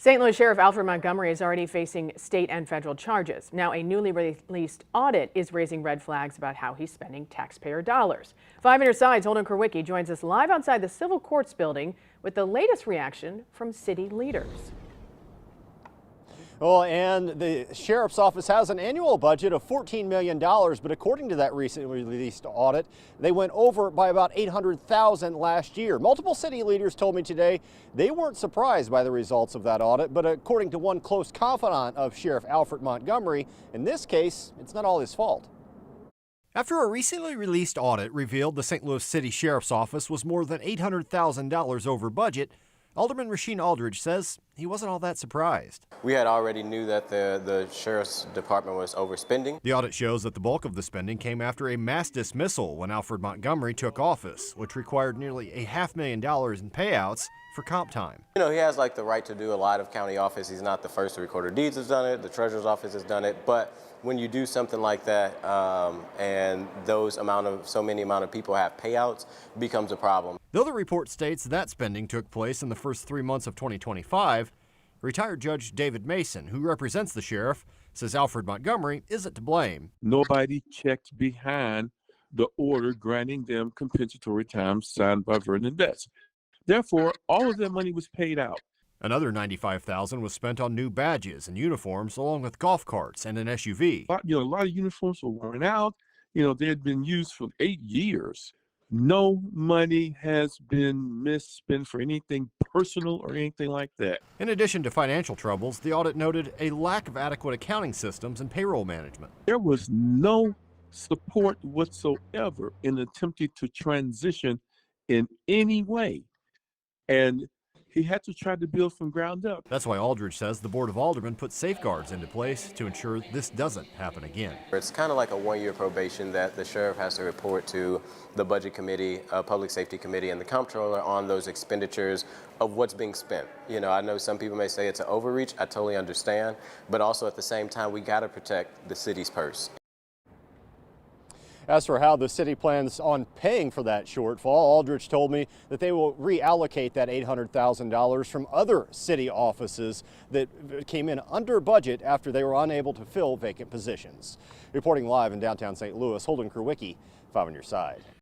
St. Louis Sheriff Alfred Montgomery is already facing state and federal charges. Now, a newly released audit is raising red flags about how he's spending taxpayer dollars. 5 on your side's Holden Kurwicki joins us live outside the Civil Courts building with the latest reaction from city leaders. Well, and the sheriff's office has an annual budget of $14 million, but according to that recently released audit, they went over by about $800,000 last year. Multiple city leaders told me today they weren't surprised by the results of that audit, but according to one close confidant of Sheriff Alfred Montgomery, in this case, it's not all his fault. After a recently released audit revealed the St. Louis City Sheriff's Office was more than $800,000 over budget, Alderman Rasheen Aldridge says he wasn't all that surprised. We had already knew that the Sheriff's Department was overspending. The audit shows that the bulk of the spending came after a mass dismissal when Alfred Montgomery took office, which required nearly $500,000 in payouts for comp time. You know, he has like the right to do a lot of county office. He's not the first. The recorder of deeds has done it, the treasurer's office has done it, but when you do something like that and so many amount of people have payouts, it becomes a problem. Though the report states that spending took place in the first 3 months of 2025, retired Judge David Mason, who represents the sheriff, says Alfred Montgomery isn't to blame. Nobody checked behind the order granting them compensatory time signed by Vernon Betts. Therefore, all of that money was paid out. Another $95,000 was spent on new badges and uniforms, along with golf carts and an SUV. A lot of uniforms were worn out. They had been used for 8 years. No money has been misspent for anything personal or anything like that. In addition to financial troubles, the audit noted a lack of adequate accounting systems and payroll management. There was no support whatsoever in attempting to transition in any way. And he had to try to build from ground up. That's why Aldridge says the Board of Aldermen put safeguards into place to ensure this doesn't happen again. It's kind of like a 1-year probation that the sheriff has to report to the Budget Committee, Public Safety Committee, and the Comptroller on those expenditures of what's being spent. I know some people may say it's an overreach. I totally understand. But also at the same time, we got to protect the city's purse. As for how the city plans on paying for that shortfall, Aldridge told me that they will reallocate that $800,000 from other city offices that came in under budget after they were unable to fill vacant positions. Reporting live in downtown St. Louis, Holden Kurwicki, 5 on your side.